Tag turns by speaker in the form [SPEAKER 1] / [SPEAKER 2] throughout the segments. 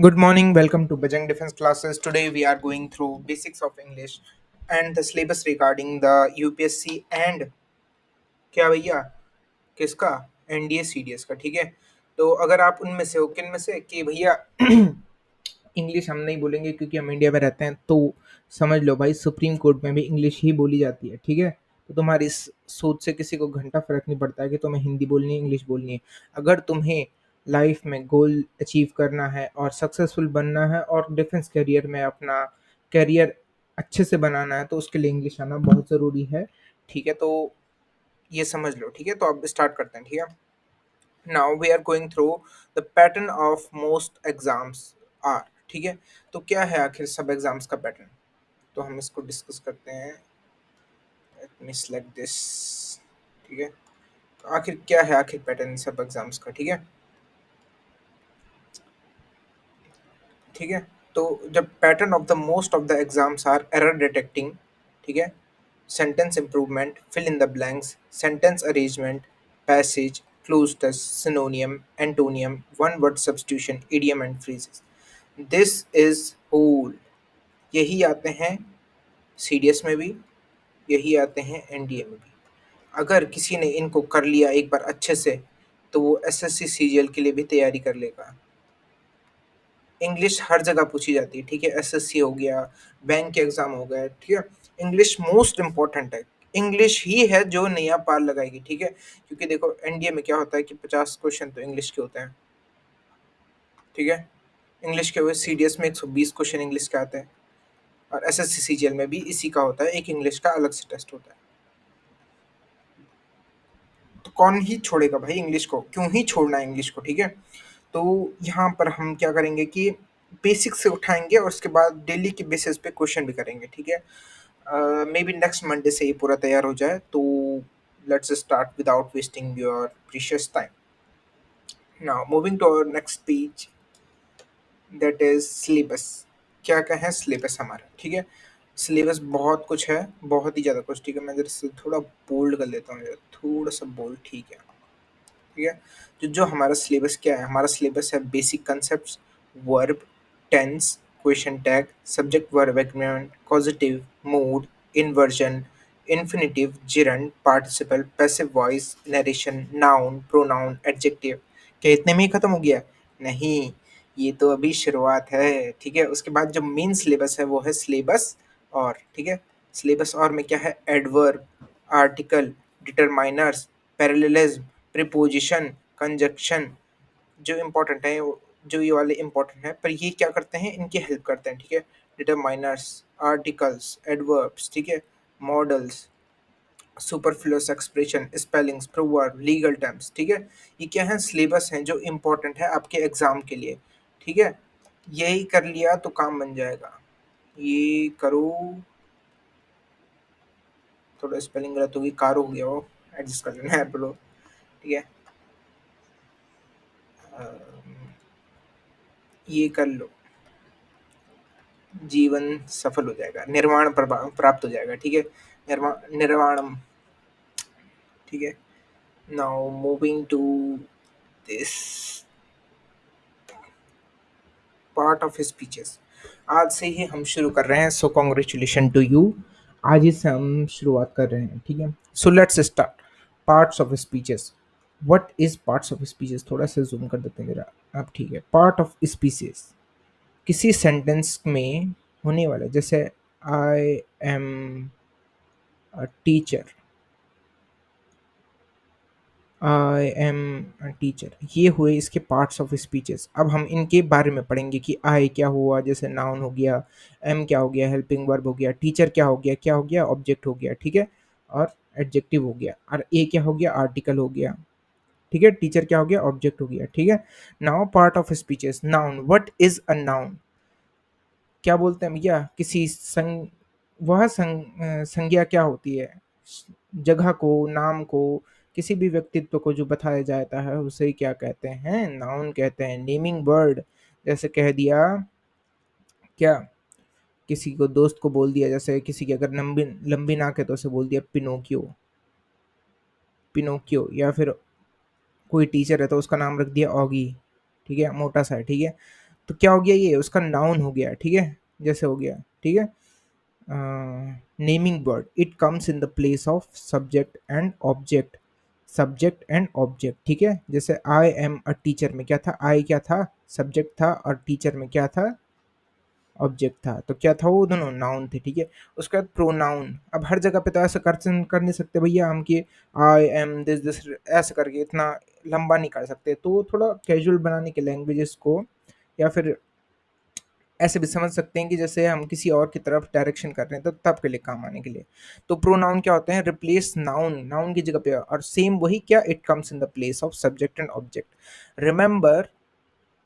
[SPEAKER 1] Good morning, welcome to Bajang Defense Classes. Today we are going through basics of English and the syllabus regarding the UPSC and क्या भैया किसका NDA CDS का। ठीक है, तो अगर आप उनमें से हो किन में से कि भैया इंग्लिश हम नहीं बोलेंगे क्योंकि हम इंडिया में रहते हैं, तो समझ लो भाई सुप्रीम कोर्ट में भी इंग्लिश ही बोली जाती है। ठीक है, तो तुम्हारी इस सोच से किसी को घंटा फर्क नहीं पड़ता है कि तुम्हें हिंदी बोलनी है इंग्लिश बोलनी है। अगर तुम्हें लाइफ में गोल अचीव करना है और सक्सेसफुल बनना है और डिफेंस करियर में अपना करियर अच्छे से बनाना है तो उसके लिए इंग्लिश आना बहुत ज़रूरी है। ठीक है, तो ये समझ लो। ठीक है, तो अब स्टार्ट करते हैं। ठीक है, now we are going through the pattern of most exams are. ठीक है, तो क्या है आखिर सब एग्जाम्स का पैटर्न, तो हम इसको डिस्कस करते हैं। Let me select this. ठीक है, तो आखिर क्या है आखिर पैटर्न सब एग्जाम्स का। ठीक है, ठीक है, तो जब pattern of the most of the exams are error detecting. ठीक है, sentence improvement, fill in the blanks, sentence arrangement, passage, clusters, synonym, antonym, one word substitution, idiom and phrases. This is whole। यही आते हैं CDS में भी, यही आते हैं एनडीए में भी। अगर किसी ने इनको कर लिया एक बार अच्छे से तो वो एसएससी सीजीएल के लिए भी तैयारी कर लेगा। इंग्लिश हर जगह पूछी जाती है। ठीक है, एसएससी हो गया, बैंक के एग्जाम हो गए। ठीक है, इंग्लिश मोस्ट इंपॉर्टेंट है। इंग्लिश ही है जो नया पार लगाएगी। ठीक है, क्योंकि देखो एनडीए में क्या होता है कि 50 क्वेश्चन तो इंग्लिश के होते हैं। ठीक है, इंग्लिश के हुए सीडीएस में 120 क्वेश्चन इंग्लिश के आते हैं और एसएससी सीजीएल में भी इसी का होता है, एक इंग्लिश का अलग से टेस्ट होता है। तो कौन ही छोड़ेगा भाई इंग्लिश को, क्यों ही छोड़ना है इंग्लिश को। ठीक है, तो यहाँ पर हम क्या करेंगे कि बेसिक से उठाएंगे और उसके बाद डेली के बेसिस पे क्वेश्चन भी करेंगे। ठीक है, मे बी नेक्स्ट मंडे से ये पूरा तैयार हो जाए, तो let's start without wasting your precious time. Now moving to our next page, that is syllabus. क्या क्या है सिलेबस हमारा। ठीक है, सिलेबस बहुत कुछ है, बहुत ही ज़्यादा कुछ। ठीक है, मैं जरा से थोड़ा बोल्ड कर लेता हूँ, थोड़ा सा बोल्ड। ठीक है, ठीक है, तो जो हमारा सिलेबस क्या है, हमारा सिलेबस है basic concept, verb, tense, question tag, subject verb agreement, causative, mood, inversion, infinitive, gerund, participle, passive voice, narration, noun, pronoun, adjective. क्या इतने में ही खत्म हो गया? नहीं, ये तो अभी शुरुआत है। ठीक है, उसके बाद जो मेन सिलेबस है वो है सिलेबस और। ठीक है, सिलेबस और में क्या है, adverb, article, determiners, parallelism, preposition, conjunction, जो इम्पोर्टेंट है जो ये वाले इम्पोर्टेंट है, पर ये क्या करते हैं, इनकी हेल्प करते हैं। ठीक है, डिटरमाइनर्स, आर्टिकल्स, एडवर्ब्स। ठीक है, models, superfluous expression, spellings, proverb, legal terms. ठीक है, ये क्या है, सिलेबस हैं जो इम्पोर्टेंट है आपके एग्जाम के लिए। ठीक है, यही कर लिया तो काम बन जाएगा। ये करो, थोड़ा स्पेलिंग गलत होगी, कार हो गया वो, एडजस्ट कर लेना है ब्रो। ठीक है, अ, ये कर लो, जीवन सफल हो जाएगा, निर्वाण प्राप्त हो जाएगा। ठीक है, निर्वाणम। ठीक है, now moving to this part of speeches. आज से ही हम शुरू कर रहे हैं, सो कॉन्ग्रेचुलेशन टू यू। आज ही से हम शुरुआत कर रहे हैं। ठीक है, so let's start parts of speeches. What is parts of speeches, थोड़ा सा जूम कर देते हैं जरा अब। ठीक है, पार्ट ऑफ स्पीचेस किसी सेंटेंस में होने वाला, जैसे I am a teacher, I am a teacher, ये हुए इसके पार्ट्स ऑफ स्पीचेस। अब हम इनके बारे में पढ़ेंगे कि आई क्या हुआ, जैसे नाउन हो गया, एम क्या हो गया, हेल्पिंग वर्ब हो गया, टीचर क्या हो गया ऑब्जेक्ट हो गया। ठीक है, और एडजेक्टिव हो गया, और ए क्या हो गया, आर्टिकल हो गया। ठीक है, टीचर क्या हो गया, ऑब्जेक्ट हो गया। ठीक है, now part of speeches. Noun, what is a noun, क्या बोलते हैं भैया, किसी संज्ञा क्या होती है, जगह को, नाम को, किसी भी व्यक्तित्व को जो बताया जाता है उसे क्या कहते हैं, नाउन कहते हैं। नेमिंग वर्ड, जैसे कह दिया क्या, किसी को दोस्त को बोल दिया, जैसे किसी की अगर लंबी लंबी नाक है तो उसे बोल दिया पिनोकियो, पिनोकियो। या फिर कोई टीचर है तो उसका नाम रख दिया ऑगी। ठीक है, मोटा सा है। ठीक है, तो क्या हो गया, ये उसका नाउन हो गया, ठीक है, जैसे हो गया, ठीक है। Naming word, it comes in the place of subject and object, subject and object, ठीक है। जैसे आई एम अ टीचर में क्या था, आई क्या था, सब्जेक्ट था, और टीचर में क्या था, ऑब्जेक्ट था। तो क्या था, वो दोनों नाउन थे, ठीक है। उसके बाद प्रोनाउन, अब हर जगह पे तो ऐसा कर नहीं सकते भैया हम कि आई एम दिस दिस, ऐसे करके इतना लंबा नहीं कर सकते। तो थोड़ा कैजुअल बनाने के लैंग्वेजेस को, या फिर ऐसे भी समझ सकते हैं कि जैसे हम किसी और की तरफ डायरेक्शन कर रहे हैं, तो तब के लिए काम आने के लिए। तो प्रोनाउन क्या होते हैं, रिप्लेस नाउन, नाउन की जगह पे, और सेम वही क्या, it comes in the place of subject and object. Remember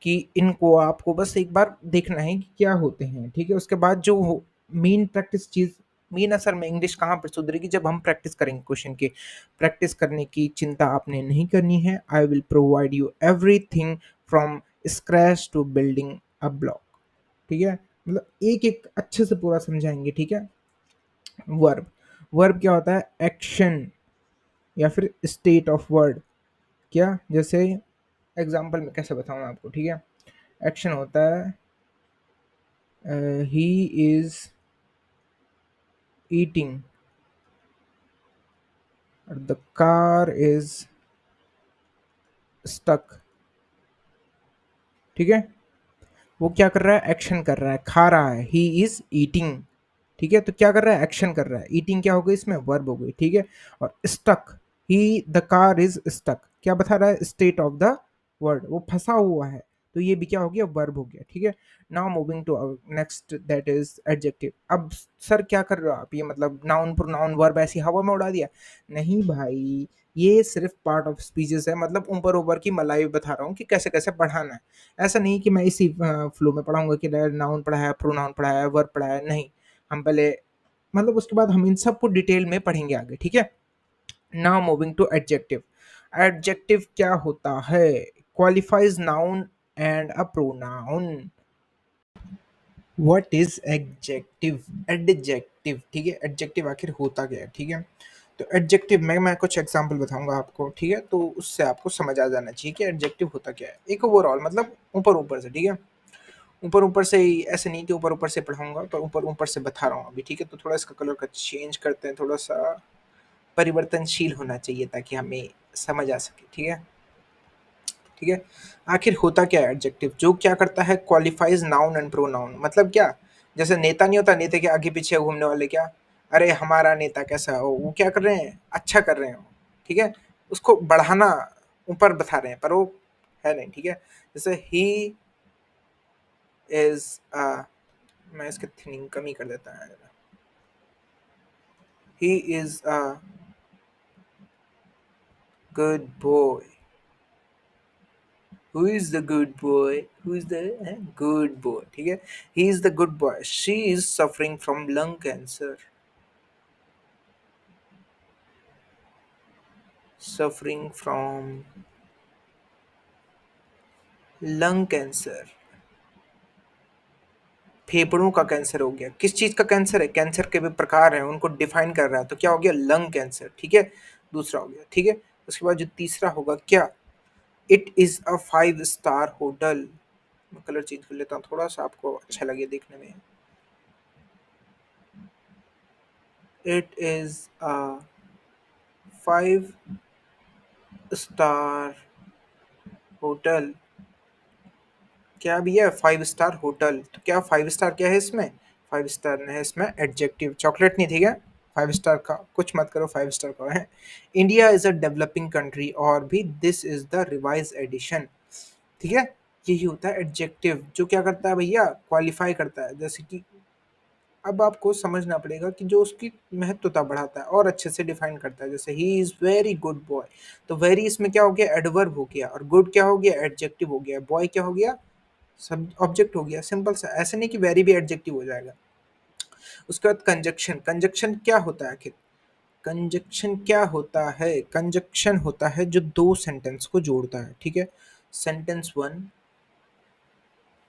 [SPEAKER 1] कि इनको आपको बस एक बार देखना है कि क्या होते हैं, ठीक है। उसके बाद जो मेन प्रैक्टिस चीज़, मेन असर में इंग्लिश कहाँ पर सुधरेगी, जब हम प्रैक्टिस करेंगे क्वेश्चन की। प्रैक्टिस करने की चिंता आपने नहीं करनी है, I will provide you everything from scratch to building a block, ठीक है। मतलब एक एक अच्छे से पूरा समझाएंगे, ठीक है। वर्ब, वर्ब क्या होता है, एक्शन या फिर स्टेट ऑफ वर्ड। क्या, जैसे एग्जांपल में कैसे बताऊं आपको, ठीक है। एक्शन होता है ही इज ईटिंग, और द कार इज स्टक, ठीक है। वो क्या कर रहा है, एक्शन कर रहा है, खा रहा है, ही इज ईटिंग, ठीक है। तो क्या कर रहा है, एक्शन कर रहा है, ईटिंग क्या हो गई इसमें, वर्ब हो गई, ठीक है। और स्टक, ही द कार इज स्टक, क्या बता रहा है, स्टेट ऑफ द वर्ड, वो फंसा हुआ है। तो ये भी क्या हो गया, वर्ब हो गया, ठीक है। Now moving to next, that is adjective. अब सर क्या कर रहे हो आप, ये मतलब नाउन प्रोनाउन वर्ब ऐसी हवा में उड़ा दिया? नहीं भाई, ये सिर्फ पार्ट ऑफ स्पीचेस है, मतलब ऊपर ऊपर की मलाई बता रहा हूँ कि कैसे कैसे पढ़ाना है। ऐसा नहीं कि मैं इसी फ्लो में पढ़ाऊंगा कि नाउन पढ़ा है, प्रोनाउन पढ़ा है, वर्ब पढ़ा है, नहीं। हम पहले, मतलब उसके बाद हम इन सबको डिटेल में पढ़ेंगे आगे, ठीक है। Now moving to adjective. Adjective क्या होता है, qualifies noun and a pronoun. What is adjective, adjective, ठीक है। एडजेक्टिव आखिर होता क्या है, ठीक है। तो एडजेक्टिव में मैं कुछ एग्जांपल बताऊंगा आपको, ठीक है। तो उससे आपको समझ आ जाना चाहिए कि एडजेक्टिव होता क्या है, एक ओवरऑल, मतलब ऊपर ऊपर से, ठीक है। ऊपर ऊपर से ही, ऐसे नहीं कि ऊपर ऊपर से पढ़ाऊंगा, पर ऊपर ऊपर से बता रहा हूँ अभी, ठीक है। तो थोड़ा इसका कलर का चेंज करते हैं, थोड़ा सा परिवर्तनशील होना चाहिए ताकि हमें समझ आ सके, ठीक है। ठीक है। आखिर होता क्या है एडजेक्टिव, जो क्या करता है, क्वालिफाइज नाउन एंड प्रोनाउन। मतलब क्या, जैसे नेता नहीं होता, नेता के आगे पीछे घूमने वाले, क्या, अरे हमारा नेता कैसा हो, वो क्या कर रहे हैं, अच्छा कर रहे हो, ठीक है। उसको बढ़ाना, ऊपर बता रहे हैं, पर वो है नहीं, ठीक है। जैसे ही इज, मैं इसकी थिनिंग कमी कर देता है, he is a good boy. Who is the good boy? Who is the good boy? ठीक है, he is the good boy. She is suffering from lung cancer. Suffering from lung cancer. फेफड़ों का cancer हो गया। किस चीज का cancer है, कैंसर के भी प्रकार हैं, उनको डिफाइन कर रहा है। तो क्या हो गया, लंग कैंसर, ठीक है। दूसरा हो गया, ठीक है। उसके बाद जो तीसरा होगा, क्या, it is a 5 star hotel. मैं कलर चेंज कर लेता हूँ थोड़ा सा, आपको अच्छा लगे देखने में। It is a 5 star hotel. क्या भैया, 5 स्टार होटल, तो क्या 5 स्टार क्या है इसमें, 5 स्टार है इसमें एडजेक्टिव। चॉकलेट नहीं थी क्या, 5 स्टार का कुछ मत करो, 5 स्टार का है। India is a developing country, और भी this is the revise edition, ठीक है। यही होता है एडजेक्टिव, जो क्या करता है भैया, क्वालिफाई करता है। जैसे कि अब आपको समझना पड़ेगा कि जो उसकी महत्वता बढ़ाता है और अच्छे से डिफाइन करता है। जैसे he is very good boy, तो वेरी इसमें क्या हो गया, एडवर्ब हो गया, और गुड क्या हो गया, एडजेक्टिव हो गया, बॉय क्या हो गया, सब ऑब्जेक्ट हो गया। सिंपल सा, ऐसे नहीं कि वेरी भी एडजेक्टिव हो जाएगा। उसके बाद कंजक्शन, कंजक्शन क्या होता है आखिर, कंजक्शन क्या होता है, कंजक्शन होता है जो दो सेंटेंस को जोड़ता है, ठीक है। Sentence one,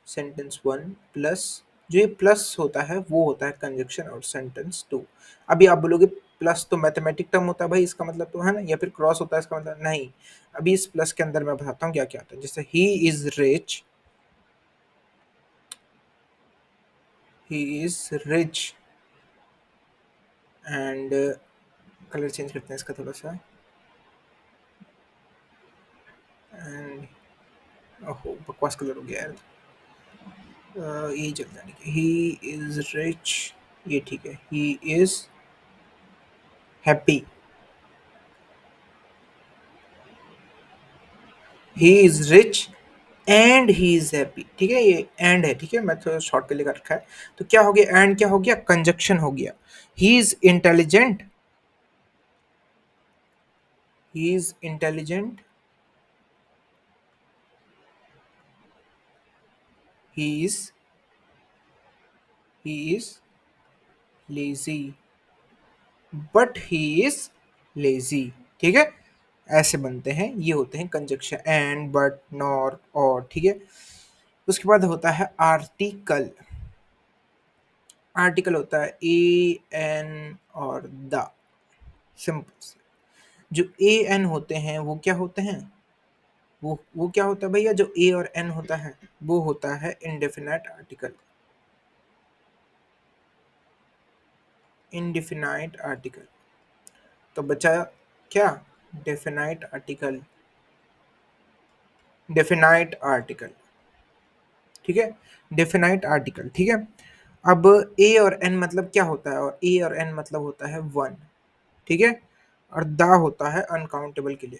[SPEAKER 1] sentence one plus, जो ये प्लस होता है वो होता है कंजक्शन, और सेंटेंस टू। अभी आप बोलोगे प्लस तो मैथमेटिक टर्म होता है भाई, इसका मतलब तो है ना, या फिर क्रॉस होता है इसका मतलब, नहीं। अभी इस प्लस के अंदर मैं बताता हूँ क्या क्या आता है। जैसे he is rich, he is rich and colour change करते हैं इसका थोड़ा सा एंड ओहो बकवास कलर हो गया यार ये चल जाने की ही इज रिच ये ठीक है he is happy he is rich and he is happy ठीक है ये एंड है ठीक है मैं तो शॉर्ट के लिए कर रखा है तो क्या हो गया एंड क्या हो गया कंजक्शन हो गया he is intelligent he is intelligent he is he is lazy but he is lazy ठीक है ऐसे बनते हैं ये होते हैं कंजक्शन एंड बट नॉर और ठीक है उसके बाद होता है आर्टिकल आर्टिकल होता है ए एन और द सिंपल जो ए एन होते हैं वो क्या होते हैं वो क्या होता है भैया जो ए और एन होता है वो होता है इंडेफिनाइट आर्टिकल इनडिफिनाइट आर्टिकल तो बचा क्या डेफिनाइट आर्टिकल डेफिनाइट आर्टिकल ठीक है डेफिनाइट आर्टिकल ठीक है अब ए और एन मतलब क्या होता है और ए और एन मतलब होता है वन ठीक है और दा होता है अनकाउंटेबल के लिए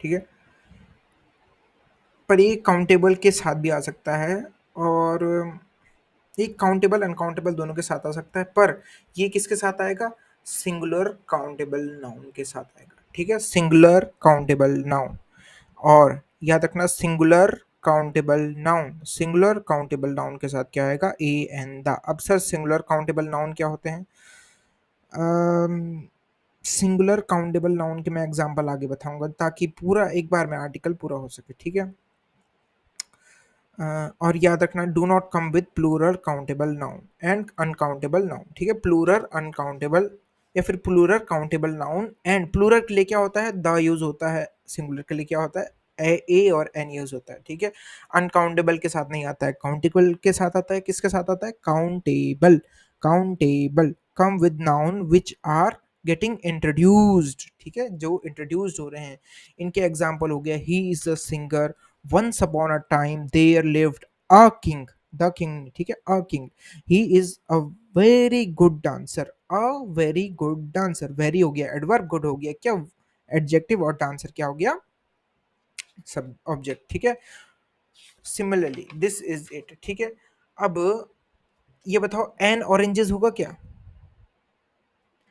[SPEAKER 1] ठीक है पर ये काउंटेबल के साथ भी आ सकता है और ये काउंटेबल अनकाउंटेबल दोनों के साथ आ सकता है पर ये किसके साथ आएगा सिंगुलर काउंटेबल नाउन के साथ आएगा ठीक है सिंगुलर काउंटेबल नाउन और याद रखना सिंगुलर काउंटेबल नाउन के साथ क्या आएगा ए एन द अब सर सिंगुलर काउंटेबल नाउन क्या होते हैं सिंगुलर काउंटेबल नाउन के मैं एग्जांपल आगे बताऊंगा ताकि पूरा एक बार में आर्टिकल पूरा हो सके ठीक है और याद रखना do not come with plural countable noun and uncountable noun ठीक है प्लूरल अनकाउंटेबल या फिर plural countable noun and plural के लिए क्या होता है द यूज होता है सिंगुलर के लिए क्या होता है ए और एन यूज होता है ठीक है अनकाउंटेबल के साथ नहीं आता है काउंटेबल के साथ आता है किसके साथ आता है countable countable come with noun which are getting introduced ठीक है जो इंट्रोड्यूस्ड हो रहे हैं इनके एग्जाम्पल हो गया he is a singer once upon a time there lived a king the king ठीक है a king he is a very good dancer a very good dancer very हो गया adverb good हो गया क्या adjective और dancer क्या हो गया सब ऑब्जेक्ट ठीक है सिमिलरली दिस इज इट ठीक है अब ये बताओ एन ऑरेंजेस होगा क्या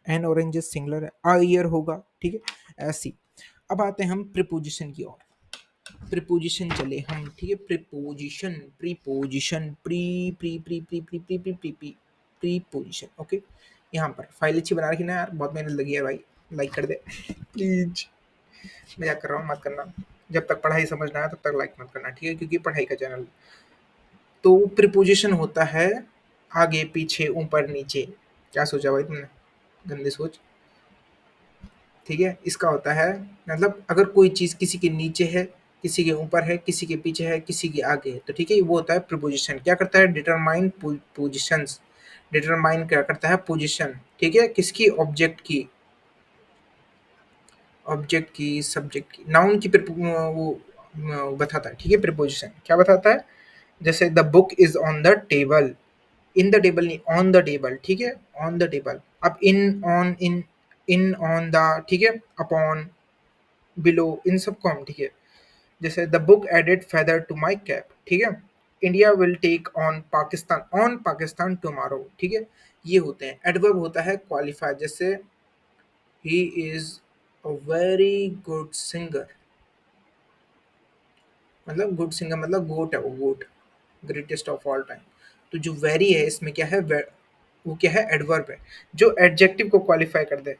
[SPEAKER 1] एन ऑरेंजेस सिंगुलर है a ईयर होगा ठीक है ऐसी अब आते हैं हम प्रीपोजिशन की ओर प्रीपोजिशन चले हम ठीक है preposition preposition pre pre pre pre pre pre pre pre pre preposition okay यहाँ पर फाइल अच्छी बना रखी ना यार बहुत मेहनत लगी है भाई लाइक कर दे प्लीज मजाक कर रहा हूँ मत करना जब तक पढ़ाई समझ ना आए तब तक लाइक मत करना ठीक है क्योंकि पढ़ाई का चैनल तो प्रीपोजिशन होता है आगे पीछे ऊपर नीचे क्या सोचा भाई तुमने गंदी सोच ठीक है इसका होता है मतलब अगर कोई चीज़ किसी के नीचे है किसी के ऊपर है किसी के पीछे है किसी के आगे है तो ठीक है वो होता है प्रीपोजिशन क्या करता है डिटरमाइन पोजिशंस डिटरमाइन क्या करता है पोजिशन ठीक है किसकी ऑब्जेक्ट की सब्जेक्ट की नाउन की वो बताता है ठीक है प्रीपोजिशन क्या बताता है जैसे the book is on the table in the table नहीं ऑन द टेबल ठीक है ऑन द टेबल अब इन ऑन द ठीक है अपॉन बिलो इन सबको हम ठीक है जैसे the book added feather to my cap ठीक है India will take on Pakistan tomorrow ठीक है ये होते हैं एडवर्ब होता है क्वालिफायर जैसे he is a very good singer मतलब गुड सिंगर मतलब गोट है वो गोट ग्रेटेस्ट ऑफ ऑल टाइम तो जो वेरी है इसमें क्या है वो क्या है एडवर्ब है जो एडजेक्टिव को क्वालिफाई कर दे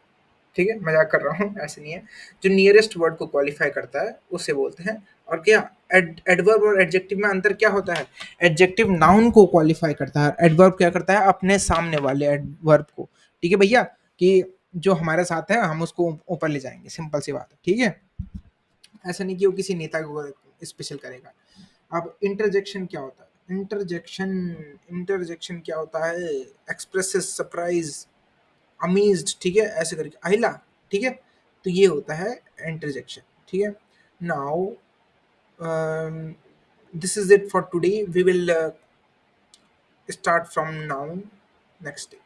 [SPEAKER 1] ठीक है मजाक कर रहा हूँ ऐसे नहीं है जो नियरेस्ट वर्ड को क्वालिफाई करता है उसे बोलते हैं और क्या एडवर्ब और एडजेक्टिव में अंतर क्या होता है एडजेक्टिव नाउन को क्वालिफाई करता है एडवर्ब क्या करता है अपने सामने वाले एडवर्ब को ठीक है भैया कि जो हमारे साथ है हम उसको ऊपर ले जाएंगे सिंपल सी बात है ठीक है ऐसा नहीं कि वो किसी नेता को स्पेशल करेगा अब इंटरजेक्शन क्या होता है? इंटरजेक्शन क्या होता है? एक्सप्रेसेस सरप्राइज, अमेज्ड, ठीक है, ऐसे करके अहिला, ठीक है। तो ये होता है इंटरजेक्शन, ठीक है। Now this is it for today. We will start from now next day.